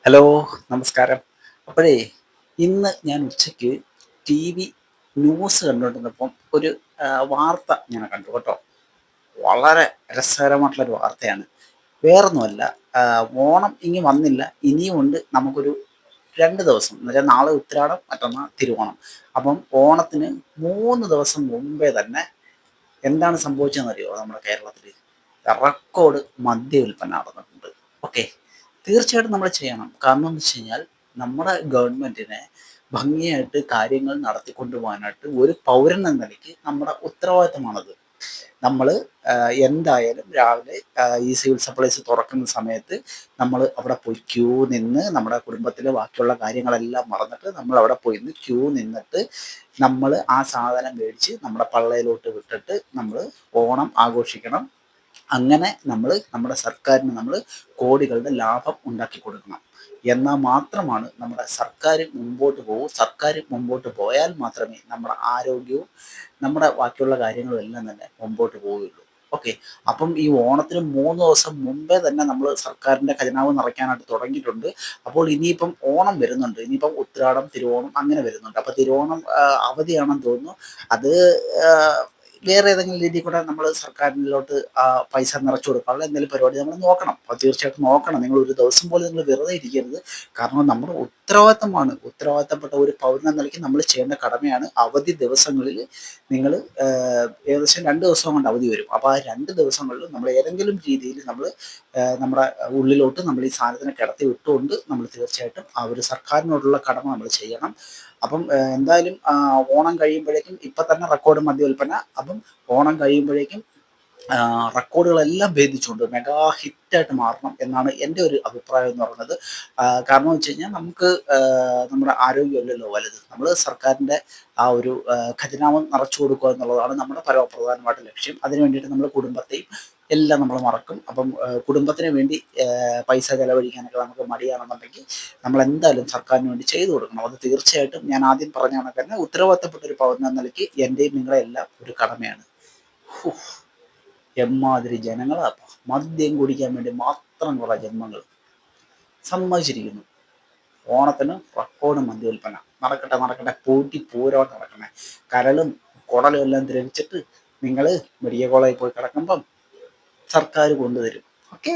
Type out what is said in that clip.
Hello, നമസ്കാരം. അപ്പോഴേ ഇന്ന് ഞാൻ ഉച്ചയ്ക്ക് ടി വി ന്യൂസ് കണ്ടുകൊണ്ടിരുന്നപ്പം ഒരു വാർത്ത ഞാൻ കണ്ടു കേട്ടോ. വളരെ രസകരമായിട്ടുള്ളൊരു വാർത്തയാണ്. വേറൊന്നുമല്ല, ഓണം ഇങ്ങ് വന്നില്ല, ഇനിയുമുണ്ട് നമുക്കൊരു 2 ദിവസം. എന്നുവെച്ചാൽ നാളെ ഉത്രാടം, മറ്റന്നാൾ തിരുവോണം. അപ്പം ഓണത്തിന് 3 ദിവസം മുമ്പേ തന്നെ എന്താണ് സംഭവിച്ചതെന്നറിയോ നമ്മുടെ കേരളത്തിൽ? റെക്കോർഡ് മദ്യ വിൽപ്പന നടന്നിട്ടുണ്ട്. ഓക്കെ. തീർച്ചയായിട്ടും നമ്മൾ ചെയ്യണം. കാരണം എന്ന് വെച്ച് കഴിഞ്ഞാൽ നമ്മുടെ ഗവൺമെൻറ്റിനെ ഭംഗിയായിട്ട് കാര്യങ്ങൾ നടത്തിക്കൊണ്ടു പോകാനായിട്ട് ഒരു പൗരൻ എന്ന നിലയ്ക്ക് നമ്മുടെ ഉത്തരവാദിത്തമാണത്. നമ്മൾ എന്തായാലും രാവിലെ ഈ സിവിൽ സപ്ലൈസ് തുറക്കുന്ന സമയത്ത് നമ്മൾ അവിടെ പോയി ക്യൂ നിന്ന് നമ്മുടെ കുടുംബത്തിലെ ബാക്കിയുള്ള കാര്യങ്ങളെല്ലാം മറന്നിട്ട് നമ്മൾ അവിടെ പോയി നിന്ന് ക്യൂ നിന്നിട്ട് നമ്മൾ ആ സാധനം മേടിച്ച് നമ്മുടെ പള്ളയിലോട്ട് വിട്ടിട്ട് നമ്മൾ ഓണം ആഘോഷിക്കണം. അങ്ങനെ നമ്മൾ നമ്മുടെ സർക്കാരിന് നമ്മൾ കോടികളുടെ ലാഭം ഉണ്ടാക്കി കൊടുക്കണം. എന്നാൽ മാത്രമാണ് നമ്മുടെ സർക്കാർ മുമ്പോട്ട് പോകൂ. സർക്കാർ മുമ്പോട്ട് പോയാൽ മാത്രമേ നമ്മുടെ ആരോഗ്യവും നമ്മുടെ ബാക്കിയുള്ള കാര്യങ്ങളും എല്ലാം തന്നെ മുമ്പോട്ട് പോവുകയുള്ളൂ. ഓക്കെ. അപ്പം ഈ ഓണത്തിന് 3 ദിവസം മുമ്പേ തന്നെ നമ്മൾ സർക്കാരിൻ്റെ ഖജനാവ് നിറയ്ക്കാനായിട്ട് തുടങ്ങിയിട്ടുണ്ട്. അപ്പോൾ ഇനിയിപ്പം ഓണം വരുന്നുണ്ട്. ഇനിയിപ്പം ഉത്രാടം, തിരുവോണം അങ്ങനെ വരുന്നുണ്ട്. അപ്പോൾ തിരുവോണം അവധിയാണെന്ന് തോന്നുന്നു. അത് വേറെ ഏതെങ്കിലും രീതിയിൽ കൂടെ നമ്മൾ സർക്കാരിലോട്ട് പൈസ നിറച്ചു കൊടുക്കാനുള്ള എന്തെങ്കിലും പരിപാടി നമ്മൾ നോക്കണം. അപ്പോൾ തീർച്ചയായിട്ടും നോക്കണം. നിങ്ങൾ ഒരു ദിവസം പോലും നിങ്ങൾ വെറുതെ ഇരിക്കരുത്. കാരണം നമ്മുടെ ഉത്തരവാദിത്തമാണ്. ഉത്തരവാദിത്തപ്പെട്ട ഒരു പൗരൻ എന്ന നിലയ്ക്ക് നമ്മൾ ചെയ്യേണ്ട കടമയാണ്. അവധി ദിവസങ്ങളിൽ നിങ്ങൾ ഏകദേശം 2 ദിവസം കൊണ്ട് അവധി വരും. അപ്പോൾ ആ 2 ദിവസങ്ങളിൽ നമ്മൾ ഏതെങ്കിലും രീതിയിൽ നമ്മൾ നമ്മുടെ ഉള്ളിലോട്ട് നമ്മൾ ഈ സാധനത്തിനെ കിടത്തി വിട്ടുകൊണ്ട് നമ്മൾ തീർച്ചയായിട്ടും ആ ഒരു സർക്കാരിനോടുള്ള കടമ നമ്മൾ ചെയ്യണം. അപ്പം എന്തായാലും ഓണം കഴിയുമ്പോഴേക്കും ഇപ്പം തന്നെ റെക്കോർഡ് മദ്യവില്പന. അപ്പം ഓണം കഴിയുമ്പോഴേക്കും റെക്കോർഡുകളെല്ലാം ഭേദിച്ചുകൊണ്ട് മെഗാ ഹിറ്റായിട്ട് മാറണം എന്നാണ് എൻ്റെ ഒരു അഭിപ്രായം എന്ന് പറയുന്നത്. കാരണം എന്ന് വെച്ച് കഴിഞ്ഞാൽ നമുക്ക് നമ്മുടെ ആരോഗ്യമല്ലല്ലോ വലുത്. നമ്മൾ സർക്കാരിൻ്റെ ആ ഒരു ഖജനാവ് നിറച്ചു കൊടുക്കുക എന്നുള്ളതാണ് നമ്മുടെ പരമപ്രധാനമായിട്ട് ലക്ഷ്യം. അതിന് വേണ്ടിയിട്ട് നമ്മൾ കുടുംബത്തെയും എല്ലാം നമ്മൾ മറക്കും. അപ്പം കുടുംബത്തിന് വേണ്ടി പൈസ ചെലവഴിക്കാനൊക്കെ നമുക്ക് മടിയാണെന്നുണ്ടെങ്കിൽ നമ്മൾ എന്തായാലും സർക്കാരിന് വേണ്ടി ചെയ്തു കൊടുക്കണം. അത് തീർച്ചയായിട്ടും ഞാൻ ആദ്യം പറഞ്ഞ കണക്ക് തന്നെ ഉത്തരവാദിത്തപ്പെട്ട ഒരു പൗരൻ എന്ന നിലയ്ക്ക് എൻ്റെയും നിങ്ങളെ എല്ലാം ഒരു കടമയാണ്. ഹൂ, എമ്മാതിരി ജനങ്ങളാ മദ്യം കുടിക്കാൻ വേണ്ടി മാത്രം കുറേ ജന്മങ്ങൾ സമ്മതിച്ചിരിക്കുന്നു. ഓണത്തിന് റെക്കോർഡ് മദ്യവില്പന നടക്കട്ടെ, നടക്കട്ടെ, പൂട്ടി പൂരോട്ട് നടക്കണേ. കരളും കുടലും എല്ലാം ദ്രവിച്ചിട്ട് നിങ്ങൾ മെഡിക്കൽ കോളേജിൽ പോയി കിടക്കുമ്പം സർക്കാർ കൊണ്ടുതരും. ഓക്കെ.